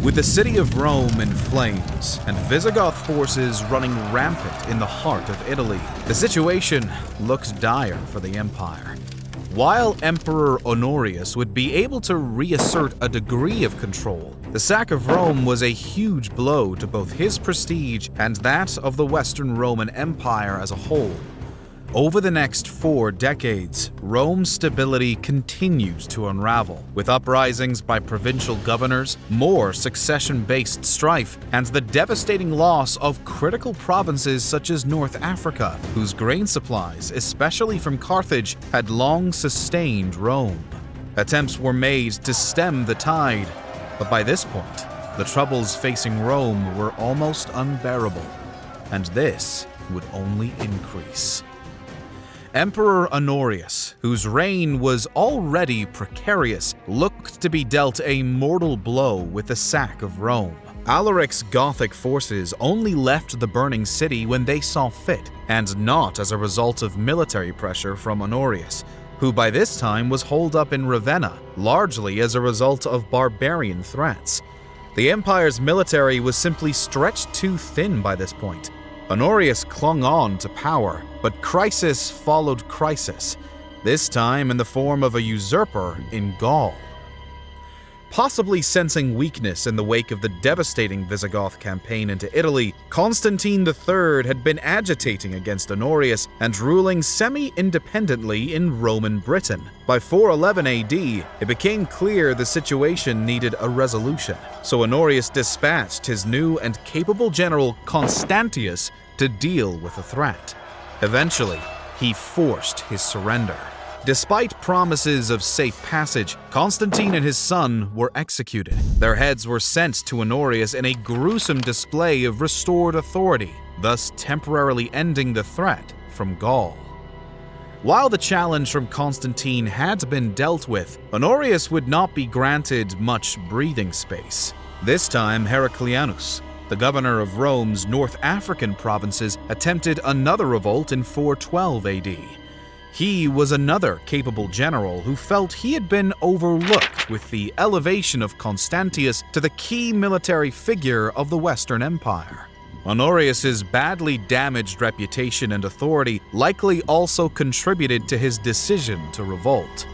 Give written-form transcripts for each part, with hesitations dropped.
With the city of Rome in flames and Visigoth forces running rampant in the heart of Italy, the situation looks dire for the empire. While Emperor Honorius would be able to reassert a degree of control, the sack of Rome was a huge blow to both his prestige and that of the Western Roman Empire as a whole. Over the next 4 decades, Rome's stability continues to unravel, with uprisings by provincial governors, more succession-based strife, and the devastating loss of critical provinces such as North Africa, whose grain supplies, especially from Carthage, had long sustained Rome. Attempts were made to stem the tide, but by this point, the troubles facing Rome were almost unbearable, and this would only increase. Emperor Honorius, whose reign was already precarious, looked to be dealt a mortal blow with the sack of Rome. Alaric's Gothic forces only left the burning city when they saw fit, and not as a result of military pressure from Honorius, who by this time was holed up in Ravenna, largely as a result of barbarian threats. The empire's military was simply stretched too thin by this point. Honorius clung on to power, but crisis followed crisis, this time in the form of a usurper in Gaul. Possibly sensing weakness in the wake of the devastating Visigoth campaign into Italy, Constantine III had been agitating against Honorius and ruling semi-independently in Roman Britain. By 411 AD, it became clear the situation needed a resolution, so Honorius dispatched his new and capable general Constantius to deal with the threat. Eventually, he forced his surrender. Despite promises of safe passage, Constantine and his son were executed. Their heads were sent to Honorius in a gruesome display of restored authority, thus temporarily ending the threat from Gaul. While the challenge from Constantine had been dealt with, Honorius would not be granted much breathing space. This time, Heraclianus, the governor of Rome's North African provinces, attempted another revolt in 412 AD. He was another capable general who felt he had been overlooked with the elevation of Constantius to the key military figure of the Western Empire. Honorius's badly damaged reputation and authority likely also contributed to his decision to revolt.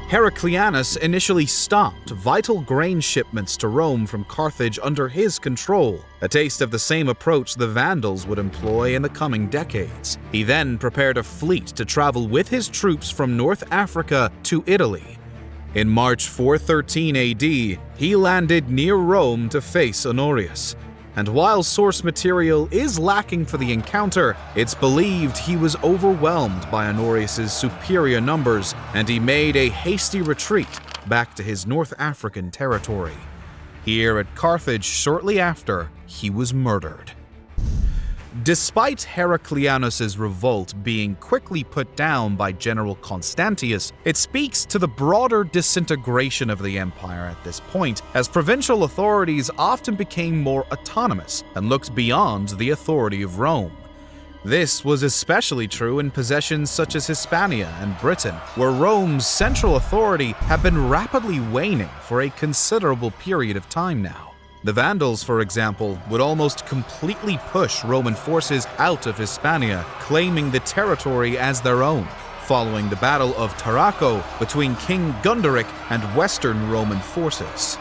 Heraclianus initially stopped vital grain shipments to Rome from Carthage under his control, a taste of the same approach the Vandals would employ in the coming decades. He then prepared a fleet to travel with his troops from North Africa to Italy. In March 413 AD, he landed near Rome to face Honorius. And while source material is lacking for the encounter, it's believed he was overwhelmed by Honorius's superior numbers, and he made a hasty retreat back to his North African territory. Here at Carthage shortly after, he was murdered. Despite Heraclianus's revolt being quickly put down by General Constantius, it speaks to the broader disintegration of the empire at this point, as provincial authorities often became more autonomous and looked beyond the authority of Rome. This was especially true in possessions such as Hispania and Britain, where Rome's central authority had been rapidly waning for a considerable period of time now. The Vandals, for example, would almost completely push Roman forces out of Hispania, claiming the territory as their own, following the Battle of Tarraco between King Gunderic and Western Roman forces.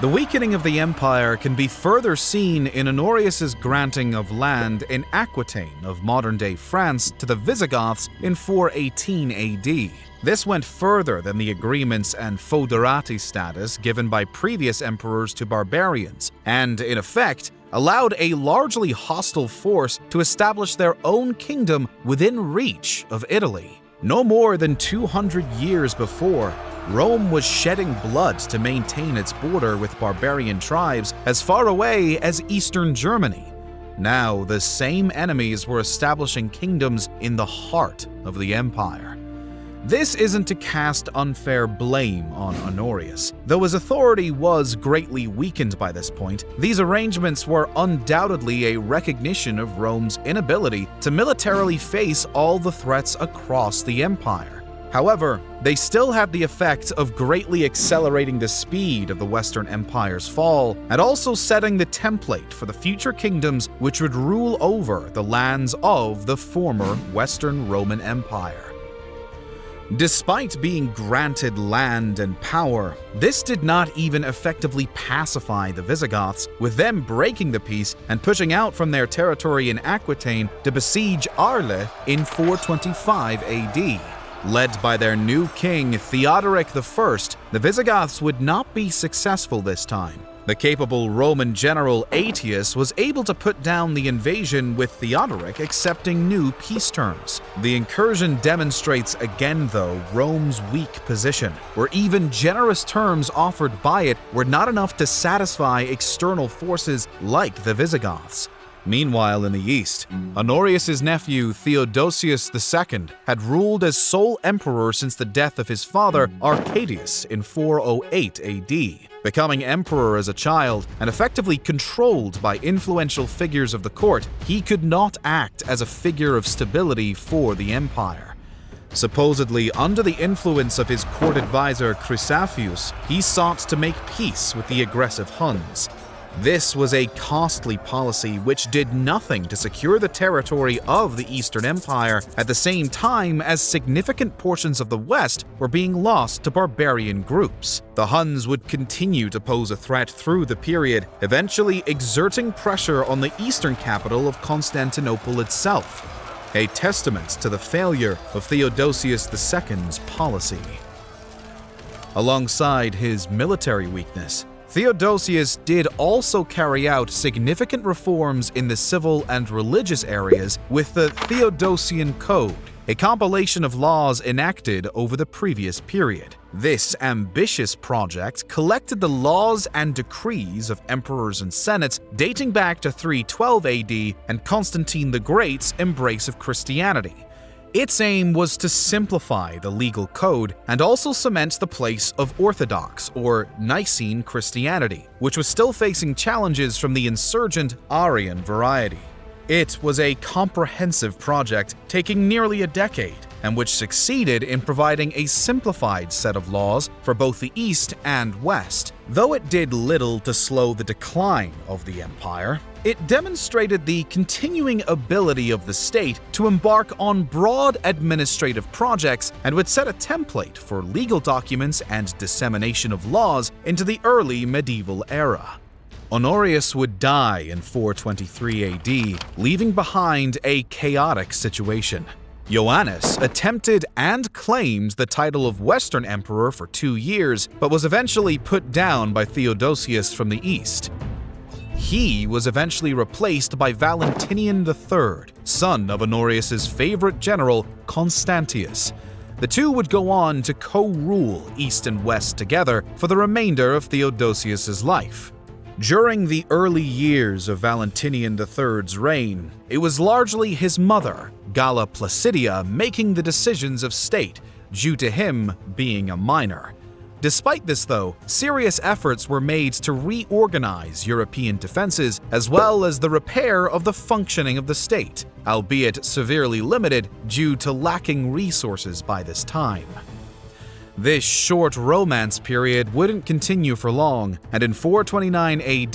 The weakening of the empire can be further seen in Honorius's granting of land in Aquitaine of modern-day France to the Visigoths in 418 AD. This went further than the agreements and foederati status given by previous emperors to barbarians, and, in effect, allowed a largely hostile force to establish their own kingdom within reach of Italy. No more than 200 years before, Rome was shedding blood to maintain its border with barbarian tribes as far away as eastern Germany. Now, the same enemies were establishing kingdoms in the heart of the empire. This isn't to cast unfair blame on Honorius. Though his authority was greatly weakened by this point, these arrangements were undoubtedly a recognition of Rome's inability to militarily face all the threats across the empire. However, they still had the effect of greatly accelerating the speed of the Western Empire's fall, and also setting the template for the future kingdoms which would rule over the lands of the former Western Roman Empire. Despite being granted land and power, this did not even effectively pacify the Visigoths, with them breaking the peace and pushing out from their territory in Aquitaine to besiege Arles in 425 AD. Led by their new king Theodoric I, the Visigoths would not be successful this time. The capable Roman general Aetius was able to put down the invasion, with Theodoric accepting new peace terms. The incursion demonstrates again, though, Rome's weak position, where even generous terms offered by it were not enough to satisfy external forces like the Visigoths. Meanwhile, in the east, Honorius' nephew Theodosius II had ruled as sole emperor since the death of his father Arcadius in 408 AD. Becoming emperor as a child and effectively controlled by influential figures of the court, he could not act as a figure of stability for the empire. Supposedly under the influence of his court advisor Chrysaphius, he sought to make peace with the aggressive Huns. This was a costly policy which did nothing to secure the territory of the Eastern Empire, at the same time as significant portions of the West were being lost to barbarian groups. The Huns would continue to pose a threat through the period, eventually exerting pressure on the eastern capital of Constantinople itself, a testament to the failure of Theodosius II's policy. Alongside his military weakness, Theodosius did also carry out significant reforms in the civil and religious areas with the Theodosian Code, a compilation of laws enacted over the previous period. This ambitious project collected the laws and decrees of emperors and senates dating back to 312 AD and Constantine the Great's embrace of Christianity. Its aim was to simplify the legal code and also cement the place of Orthodox or Nicene Christianity, which was still facing challenges from the insurgent Arian variety. It was a comprehensive project taking nearly a decade, and which succeeded in providing a simplified set of laws for both the East and West. Though it did little to slow the decline of the empire, it demonstrated the continuing ability of the state to embark on broad administrative projects and would set a template for legal documents and dissemination of laws into the early medieval era. Honorius would die in 423 AD, leaving behind a chaotic situation. Ioannis attempted and claimed the title of Western Emperor for 2 years, but was eventually put down by Theodosius from the east. He was eventually replaced by Valentinian III, son of Honorius' favorite general, Constantius. The two would go on to co-rule East and West together for the remainder of Theodosius' life. During the early years of Valentinian III's reign, it was largely his mother, Galla Placidia, making the decisions of state, due to him being a minor. Despite this, though, serious efforts were made to reorganize European defenses as well as the repair of the functioning of the state, albeit severely limited due to lacking resources by this time. This short romance period wouldn't continue for long, and in 429 AD,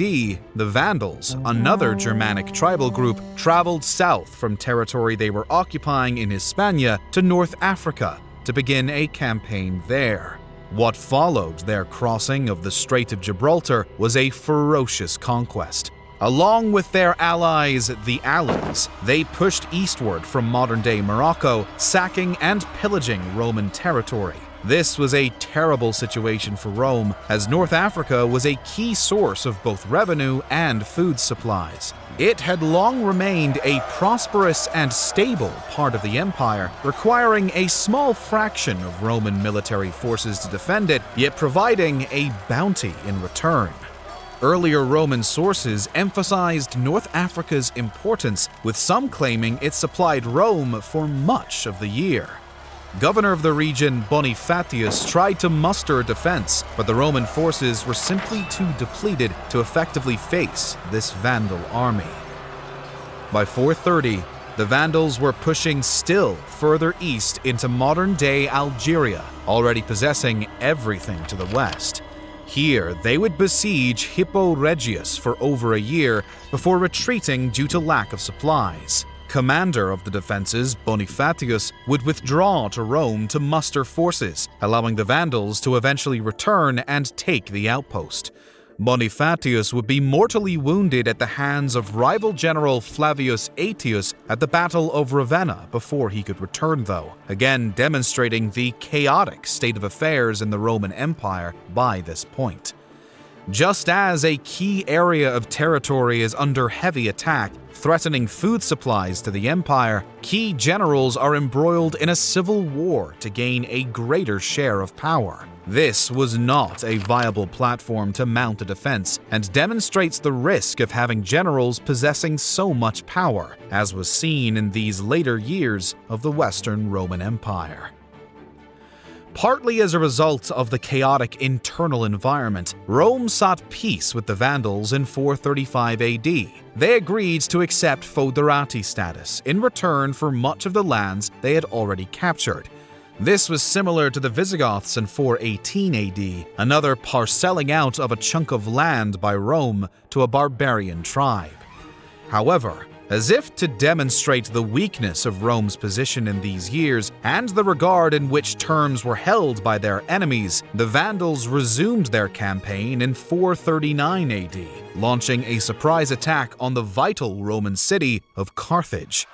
the Vandals, another Germanic tribal group, traveled south from territory they were occupying in Hispania to North Africa to begin a campaign there. What followed their crossing of the Strait of Gibraltar was a ferocious conquest. Along with their allies, the Alans, they pushed eastward from modern-day Morocco, sacking and pillaging Roman territory. This was a terrible situation for Rome, as North Africa was a key source of both revenue and food supplies. It had long remained a prosperous and stable part of the empire, requiring a small fraction of Roman military forces to defend it, yet providing a bounty in return. Earlier Roman sources emphasized North Africa's importance, with some claiming it supplied Rome for much of the year. Governor of the region Bonifatius tried to muster a defense, but the Roman forces were simply too depleted to effectively face this Vandal army. By 430, the Vandals were pushing still further east into modern-day Algeria, already possessing everything to the west. Here, they would besiege Hippo Regius for over a year before retreating due to lack of supplies. Commander of the defenses, Bonifatius, would withdraw to Rome to muster forces, allowing the Vandals to eventually return and take the outpost. Bonifatius would be mortally wounded at the hands of rival general Flavius Aetius at the Battle of Ravenna before he could return, though, again demonstrating the chaotic state of affairs in the Roman Empire by this point. Just as a key area of territory is under heavy attack, threatening food supplies to the empire, key generals are embroiled in a civil war to gain a greater share of power. This was not a viable platform to mount a defense, and demonstrates the risk of having generals possessing so much power, as was seen in these later years of the Western Roman Empire. Partly as a result of the chaotic internal environment, Rome sought peace with the Vandals in 435 AD. They agreed to accept foederati status in return for much of the lands they had already captured. This was similar to the Visigoths in 418 AD, another parcelling out of a chunk of land by Rome to a barbarian tribe. However, as if to demonstrate the weakness of Rome's position in these years and the regard in which terms were held by their enemies, the Vandals resumed their campaign in 439 AD, launching a surprise attack on the vital Roman city of Carthage.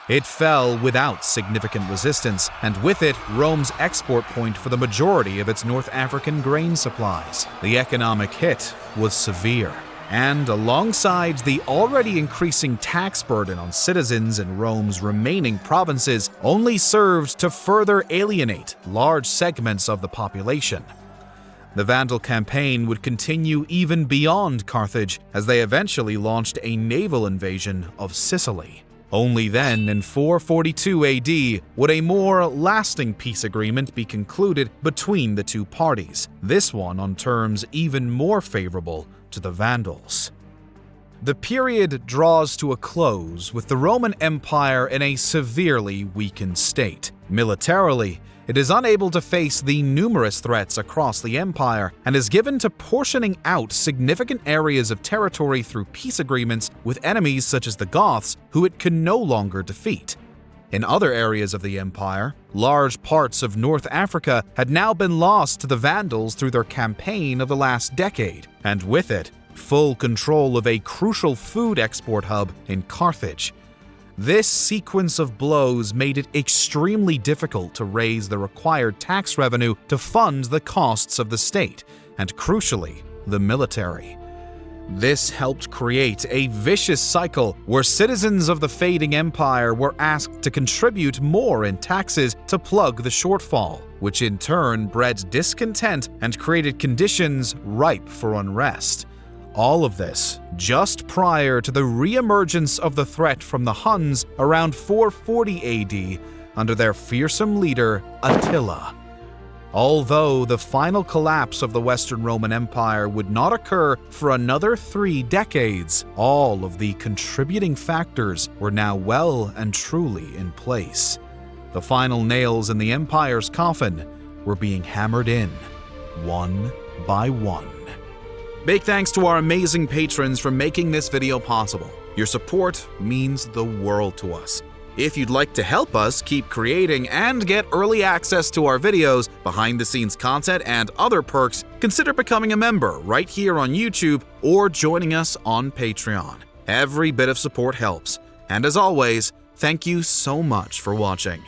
It fell without significant resistance, and with it, Rome's export point for the majority of its North African grain supplies. The economic hit was severe, and alongside the already increasing tax burden on citizens in Rome's remaining provinces, only served to further alienate large segments of the population. The Vandal campaign would continue even beyond Carthage, as they eventually launched a naval invasion of Sicily. Only then, in 442 AD, would a more lasting peace agreement be concluded between the two parties, this one on terms even more favorable to the Vandals. The period draws to a close with the Roman Empire in a severely weakened state. Militarily, it is unable to face the numerous threats across the empire and is given to portioning out significant areas of territory through peace agreements with enemies such as the Goths, who it can no longer defeat. In other areas of the empire, large parts of North Africa had now been lost to the Vandals through their campaign of the last decade, and with it, full control of a crucial food export hub in Carthage. This sequence of blows made it extremely difficult to raise the required tax revenue to fund the costs of the state, and crucially, the military. This helped create a vicious cycle where citizens of the fading empire were asked to contribute more in taxes to plug the shortfall, which in turn bred discontent and created conditions ripe for unrest. All of this just prior to the re-emergence of the threat from the Huns around 440 AD under their fearsome leader Attila. Although the final collapse of the Western Roman Empire would not occur for another 3 decades, all of the contributing factors were now well and truly in place. The final nails in the empire's coffin were being hammered in, one by one. Big thanks to our amazing patrons for making this video possible. Your support means the world to us. If you'd like to help us keep creating and get early access to our videos, behind-the-scenes content, and other perks, consider becoming a member right here on YouTube or joining us on Patreon. Every bit of support helps. And as always, thank you so much for watching.